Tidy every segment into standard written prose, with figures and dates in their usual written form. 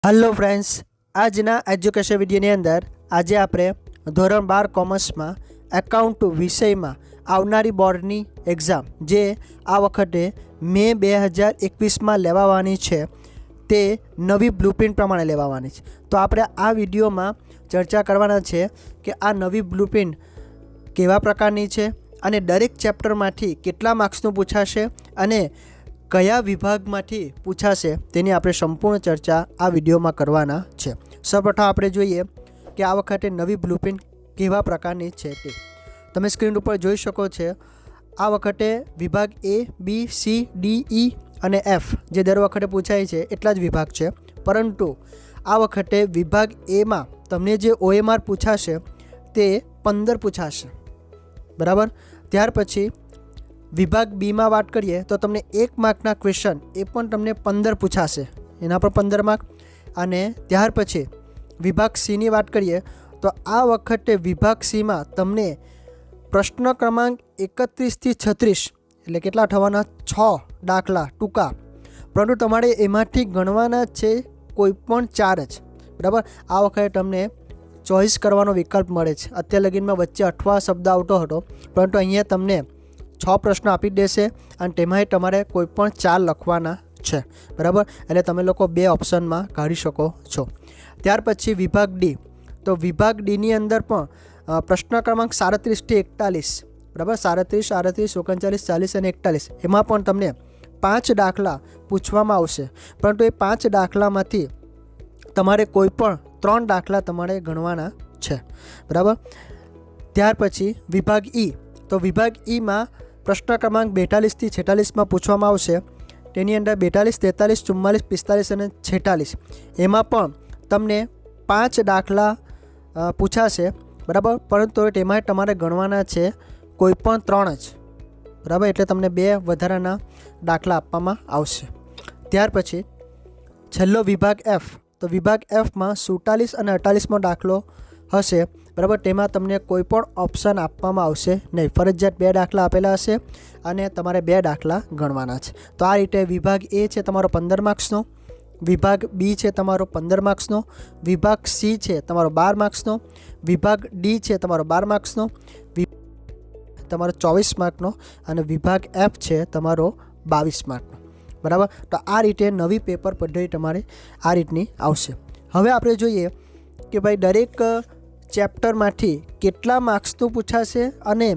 Hello friends, आजना education विडियोनी अंदर आज आपणे धोरण 12 कॉमर्स में एकाउंट विषय में आवनारी बोर्डनी एक्जाम जे आ वखते मे 2021 में लेवानी है ते नवी ब्लूप्रिंट प्रमाणे लेवानी है। तो आपणे आ विडियो में चर्चा करवाना छे कि आ नवी ब्लूप्रिंट केवा प्रकारनी छे अने दरेक चेप्टर मांथी केटला मार्क्सनुं पूछाशे अने कया विभागमांथी पूछाशे तेनी आपणे संपूर्ण चर्चा आ विडियोमां करवाना छे। सर्वप्रथम आपणे जोईए कि आ वखते नवी ब्लूप्रिंट केवा प्रकारनी छे ते तमे स्क्रीन पर जोई शको छो। आ वखते विभाग A B C D E अने एफ जे दर वखते पूछाय छे एटला ज विभाग छे, परंतु आ वखते विभाग ए मां तमने जे OMR पूछाशे ते 15 पूछाशे, बराबर। त्यार पछी विभाग बी में बात करिए तो तमने 1 मार्कना क्वेश्चन ए पण तमने 15 पूछाशे, एना पर 15 मार्क। अने त्यार पछी विभाग सी नी बात करिए तो आ वखते विभाग सी में तमने प्रश्न क्रमांक 31 થી 36 एटले केटला थवाना 6 दाखला टूका, परंतु तमारे एमांथी गणवाना छे कोईपण 4 ज, बराबर। आ वखते तमने चॉइस करवानो विकल्प मळे छे। अत्यार लगीनमा वच्चे 8 शब्द आवतो हतो, परंतु अहींया तमने 6 प्रश्न आपी देशे अने तेमांय तमारे कोईपण 4 लखवाना छे, बराबर। एटले तमे लोको 2 ऑप्शन में काढी शको छो। त्यार पछी विभाग डी, तो विभाग डी नी अंदर पण प्रश्न क्रमांक 37 થી 41, बराबर। 37, 38, 39, 40 અને 41 एमां पण तमने 5 दाखला पूछवामां आवशे, परंतु ए 5 दाखलामांथी तमारे कोईपण 3 दाखला तमारे गणवाना छे, बराबर। त्यार पछी विभाग ई, तो विभाग ई में प्रश्न क्रमांक 42 થી 46 में पूछवामां आवशे। तेनी अंदर 42, 43, 44, 45 અને 46 एमां पण तमने 5 दाखला पूछाशे, बराबर, परंतु तेमांय तमारे गणवाना छे कोईपण 3 ज, बराबर। एटले तमने 2 वधाराना दाखला आपवामां आवशे। त्यार पछी छेल्लो विभाग एफ, तो विभाग एफ में 47 અને 48 मो दाखलो हशे, बराबर। तेमां तमने कोईपण ऑप्शन आपवामां आवशे नहीं, फरजियात 2 दाखला आपेला हशे अने तमारे 2 दाखला गणवाना छे। तो आ रीते विभाग ए छे तमारो 15 मार्क्सनो, विभाग बी छे तमारो 15 मार्क्सनो, विभाग सी छे तमारो 12 मार्क्सनो, विभाग डी छे तमारो 12 मार्क्सनो, तमारो 24 मार्कनो अने विभाग एफ छे तमारो 22 मार्कनो, बराबर। तो आ रीते नवी पेपर पद्धति तमारे आ रीतनी आवशे। हवे आपणे जोईए कि भाई दरेक चेप्टर मांथी केटला मार्क्सनुं पूछाशे अने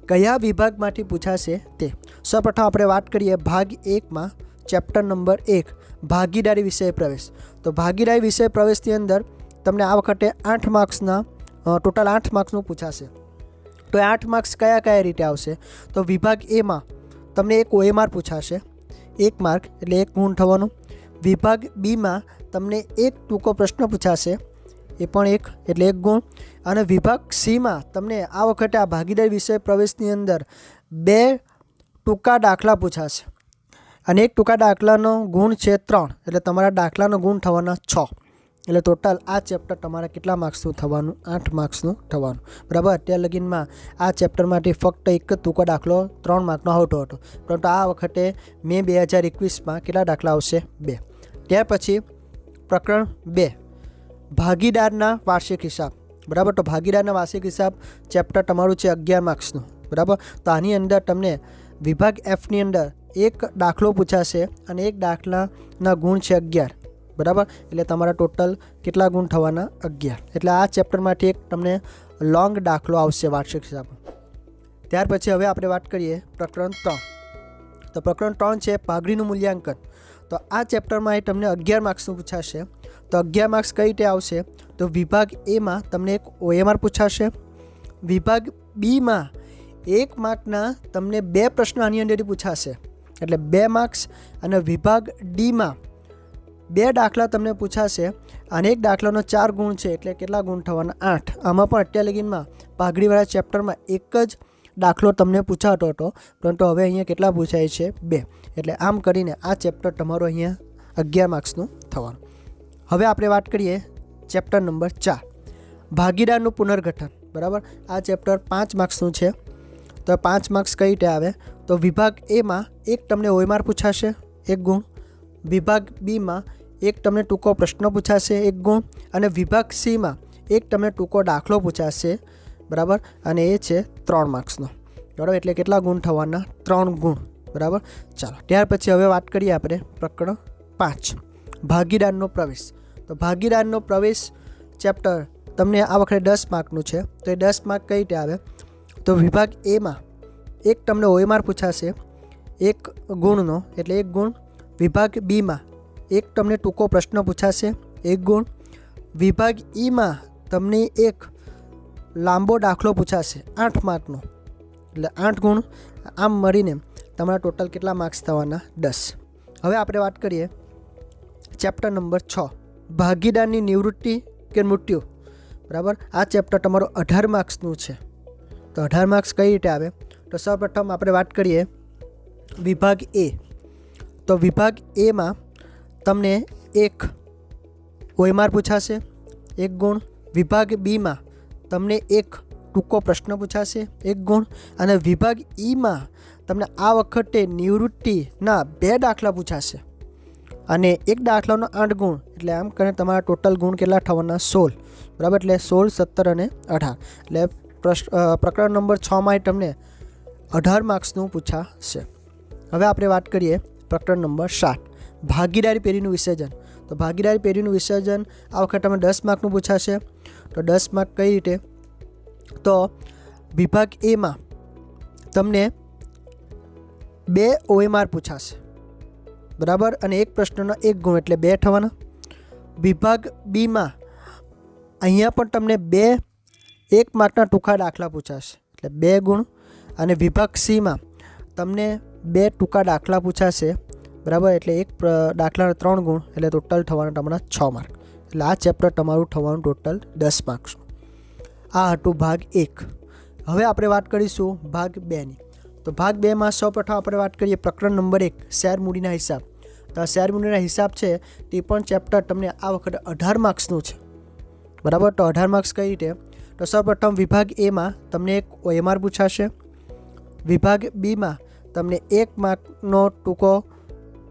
कया विभागमांथी पूछाशे ते। सर्वप्रथम आपणे वात करीए भाग 1 में चेप्टर नंबर 1 भागीदारी विषय प्रवेश। तो भागीदारी विषय प्रवेशनी अंदर तमने आ वखते 8 मार्क्सना टोटल 8 मार्क्सनुं पूछाशे। तो 8 मार्क्स कया कया रीते आवशे, तो विभाग ए में तमने एक OMR पूछाशे 1 मार्क एटले 1 गुण थवानो। विभाग बी में तमने एक टूको प्रश्न पूछाशे ए पण 1 एटले 1 गुण। अने विभाग सी में तमने आ वखते आ भागीदारी विषय प्रवेशनी अंदर 2 टूका दाखला पूछाशे अने एक टूका दाखलानो गुण छे 3 एटले तमारा दाखलानो गुण थवाना 6, एटले टोटल आ चेप्टर तमारा केटला मार्क्सनुं थवानुं 8 मार्क्सनुं थवानुं, बराबर। अत्यार लगीनमा आ चेप्टरमांथी फक्त एक टूको दाखलो 3 मार्कनो आवतो हतो, परंतु आ वखते मे 2021 में केटला दाखला आवशे 2। त्यार पछी प्रकरण 2 भागीदारना वार्षिक हिसाब, बराबर। तो भागीदारना वार्षिक हिसाब चेप्टर तमारुं छे 11 मार्क्सनुं, बराबर। तो आनी अंदर तमने विभाग एफ नी अंदर एक दाखलो पूछाशे अने एक दाखलाना गुण छे 11, बराबर। एटले तमारा टोटल केटला गुण थवाना 11, एटले आ चेप्टरमांथी एक तमने लॉन्ग दाखलो आवशे वार्षिक हिसाब। त्यार पछी हवे आपणे वात करीए प्रकरण 3, तो प्रकरण 3 छे पाघડીનું मूल्यांकन। तो आ चेप्टर में तमने 11 मार्क्सनुं पूछाशे। तो 11 मार्क्स कई रीते आवशे, तो विभाग ए में तमने एक OMR पूछाशे, विभाग बी में 1 मार्कना तमने 2 प्रश्न आनी अंदरथी पूछाशे एटले 2 मार्क्स। अने विभाग डी में 2 दाखला तमने पूछाशे अने एक दाखलानो 4 गुण छे एटले केटला गुण थवाना 8। आमां पण अत्यार लगीनमा पाघડીवाळा चेप्टर में एक ज दाखलो तमने पूछातो हतो, परंतु हवे अहींया केटला पूछाय छे 2, एटले आम करीने आ चेप्टर तमारो अहींया 11 मार्क्सनुं थवानुं। हवे आपणे वात करीए चेप्टर नंबर 4 भागीदारनुं पुनर्गठन, बराबर। आ चेप्टर 5 मार्क्सनुं छे। तो 5 मार्क्स कई रीते आवे, तो विभाग ए में एक तमने OMR पूछाशे 1 गुण, विभाग बी में એક તમને ટૂંકો પ્રશ્ન પૂછાશે 1 ગુણ, અને વિભાગ સીમાં એક તમને ટૂંકો દાખલો પૂછાશે, બરાબર, અને એ છે 3 માર્ક્સનો, બરાબર. એટલે કેટલા ગુણ થવાના? 3 ગુણ, બરાબર. ચાલો ત્યાર પછી હવે વાત કરીએ આપણે પ્રકરણ 5 ભાગીદારનો પ્રવેશ. તો ભાગીદારનો પ્રવેશ ચેપ્ટર તમને આ વખતે 10 માર્કનું છે. તો એ 10 માર્ક કઈ રીતે આવે? તો વિભાગ એમાં એક તમને OMR પૂછાશે 1 ગુણનો, એટલે 1 ગુણ. વિભાગ બીમાં એક તમને ટૂંકો પ્રશ્ન પૂછાશે 1 ગુણ. વિભાગ ઈમાં તમને એક લાંબો દાખલો પૂછાશે 8 માર્કનો, એટલે 8 ગુણ. આમ મળીને તમારા ટોટલ કેટલા માર્ક્સ થવાના? 10. હવે આપણે વાત કરીએ ચેપ્ટર નંબર 6 ભાગીદારની નિવૃત્તિ કે મૃત્યુ, બરાબર. આ ચેપ્ટર તમારું 18 માર્ક્સનું છે. તો 18 માર્ક્સ કઈ રીતે આવે? તો સૌપ્રથમ આપણે વાત કરીએ વિભાગ એ. તો વિભાગ એમાં તમને એક OMR પૂછાશે 1 ગુણ. વિભાગ બીમાં તમને એક ટૂંકો પ્રશ્ન પૂછાશે 1 ગુણ, અને વિભાગ ઈમાં તમને આ વખતે નિવૃત્તિના 2 દાખલા પૂછાશે, અને એક દાખલાનો 8 ગુણ. એટલે આમ કરીને તમારા ટોટલ ગુણ કેટલા થવાના? 16, બરાબર. એટલે 16, 17 અને 18. એટલે પ્રકરણ નંબર 6માં તમને 18 માર્ક્સનું પૂછાશે. હવે આપણે વાત કરીએ પ્રકરણ નંબર 7 ભાગીદારી પેઢીનું વિસર્જન. તો ભાગીદારી પેઢીનું વિસર્જન આ વખતે તમે 10 માર્કનું પૂછાશે. તો 10 માર્ક કઈ રીતે? તો વિભાગ એમાં તમને 2 OMR પૂછાશે, બરાબર, અને એક પ્રશ્નનો 1 ગુણ, એટલે 2 થવાના. વિભાગ બીમાં અહીંયા પણ તમને 2 1 માર્કના ટૂંકા દાખલા પૂછાશે, એટલે 2 ગુણ. અને વિભાગ સીમાં તમને 2 ટૂંકા દાખલા પૂછાશે, બરાબર, એટલે એક દાખલાના 3 ગુણ, એટલે ટોટલ થવાના તમારા 6 માર્ક. એટલે આ ચેપ્ટર તમારું થવાનું ટોટલ 10 માર્ક્સ. આ હતું ભાગ 1. હવે આપણે વાત કરીશું ભાગ 2ની. તો ભાગ 2માં સૌપ્રથમ આપણે વાત કરીએ પ્રકરણ નંબર 1 શેર મૂડીના હિસાબ. તો આ શેર મૂડીના હિસાબ છે તે પણ ચેપ્ટર તમને આ વખતે 18 માર્ક્સનું છે, બરાબર. તો 18 માર્ક્સ કઈ રીતે? તો સૌપ્રથમ વિભાગ એમાં તમને એક OMR પૂછાશે. વિભાગ બીમાં તમને 1 માર્કનો ટૂંકો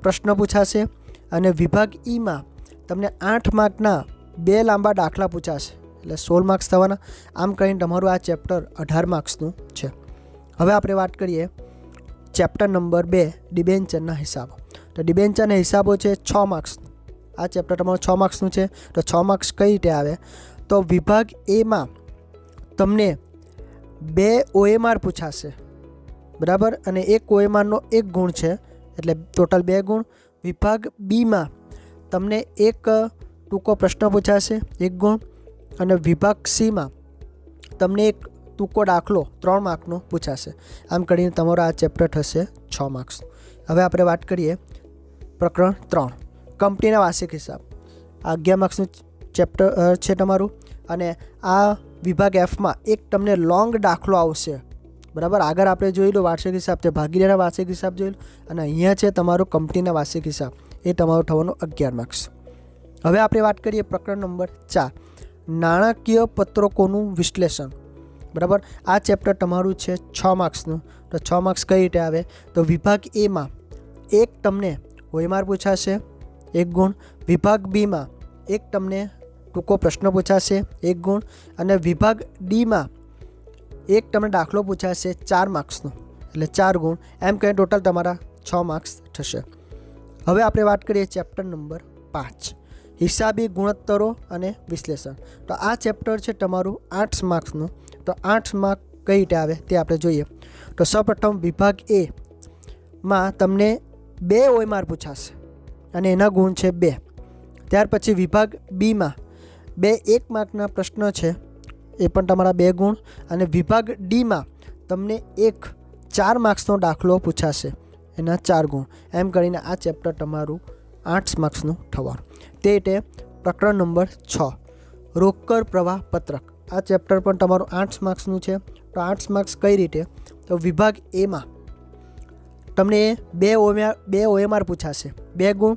પ્રશ્ન પૂછાશે, અને વિભાગ ઈમાં તમને 8 માર્કના 2 લાંબા દાખલા પૂછાશે, એટલે 16 માર્ક્સ થવાના. આમ કરીને તમારું આ ચેપ્ટર 18 માર્ક્સનું છે. હવે આપણે વાત કરીએ ચેપ્ટર નંબર 2 ડિબેન્ચરના હિસાબો. તો ડિબેન્ચરના હિસાબો છે 6 માર્ક્સનું. આ ચેપ્ટર તમારું 6 માર્ક્સનું છે. તો 6 માર્ક્સ કઈ રીતે આવે? તો વિભાગ એમાં તમને 2 OMR પૂછાશે, બરાબર, અને એક OMRનો 1 ગુણ છે, એટલે ટોટલ 2 ગુણ. વિભાગ બીમાં તમને એક ટૂંકો પ્રશ્ન પૂછાશે 1 ગુણ, અને વિભાગ સીમાં તમને એક ટૂંકો દાખલો 3 માર્કનો પૂછાશે. આમ કરીને તમારો આ ચેપ્ટર થશે 6 માર્ક્સ. હવે આપણે વાત કરીએ પ્રકરણ 3 કંપનીના વાર્ષિક હિસાબ. આ 11 માર્ક્સનું ચેપ્ટર છે તમારું. અને આ વિભાગ એફમાં એક તમને લોંગ દાખલો આવશે, બરાબર. આગળ આપણે જોઈ લો વાર્ષિક હિસાબ છે, ભાગીદારના વાર્ષિક હિસાબ જોઈ લો, અને અહીંયા છે તમારું કંપનીના વાર્ષિક હિસાબ. એ તમારું થવાનું 11 માર્ક્સ. હવે આપણે વાત કરીએ પ્રકરણ નંબર 4 નાણાકીય પત્રકોનું વિશ્લેષણ, બરાબર. આ ચેપ્ટર તમારું છે 6 માર્ક્સનું. તો 6 માર્ક્સ કઈ રીતે આવે? તો વિભાગ એમાં એક તમને OMR પૂછાશે 1 ગુણ. વિભાગ બીમાં એક તમને ટૂંકો પ્રશ્ન પૂછાશે 1 ગુણ, અને વિભાગ ડીમાં એક તમને દાખલો પૂછાશે 4 માર્ક્સનો, એટલે 4 ગુણ. એમ કહીને ટોટલ તમારા 6 માર્ક્સ થશે. હવે આપણે વાત કરીએ ચેપ્ટર નંબર 5 હિસાબી ગુણોત્તરો અને વિશ્લેષણ. તો આ ચેપ્ટર છે તમારું 8 માર્ક્સનું. તો 8 માર્ક કઈ રીતે આવે તે આપણે જોઈએ. તો સૌપ્રથમ વિભાગ એમાં તમને 2 OMR પૂછાશે, અને એના ગુણ છે 2. ત્યાર પછી વિભાગ બીમાં 2 1 માર્કના પ્રશ્ન છે, એ પણ તમારા 2 ગુણ. અને વિભાગ ડીમાં તમને એક 4 માર્ક્સનો દાખલો પૂછાશે, એના 4 ગુણ. એમ કરીને આ ચેપ્ટર તમારું 8 માર્ક્સનું થવાનું. તે રીતે પ્રકરણ નંબર 6 રોકડ પ્રવાહ પત્રક. આ ચેપ્ટર પણ તમારું 8 માર્ક્સનું છે. તો 8 માર્ક્સ કઈ રીતે? તો વિભાગ એમાં તમને 2 OMR પૂછાશે 2 ગુણ.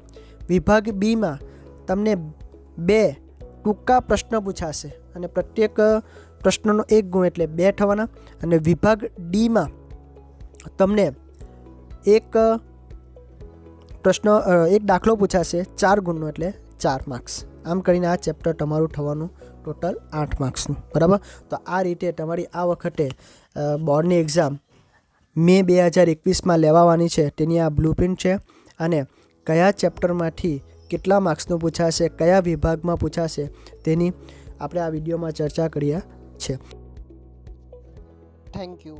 વિભાગ બીમાં તમને 2 ટૂંકા પ્રશ્ન પૂછાશે, અને પ્રત્યેક પ્રશ્નનો 1 ગુણ, એટલે 2 થવાના. અને વિભાગ ડીમાં તમને એક દાખલો પૂછાશે 4 ગુણનો, એટલે 4 માર્ક્સ. આમ કરીને આ ચેપ્ટર તમારું થવાનું ટોટલ 8 માર્ક્સનું. બરાબર. તો આ રીતે તમારી આ વખતે બોર્ડની એક્ઝામ મે 2021માં લેવાવાની છે તેની આ બ્લુપ્રિન્ટ છે. અને કયા ચેપ્ટરમાંથી કેટલા માર્ક્સનું પૂછાશે, કયા વિભાગમાં પૂછાશે તેની આપણે આ વિડીયોમાં ચર્ચા કર્યા છે. Thank you.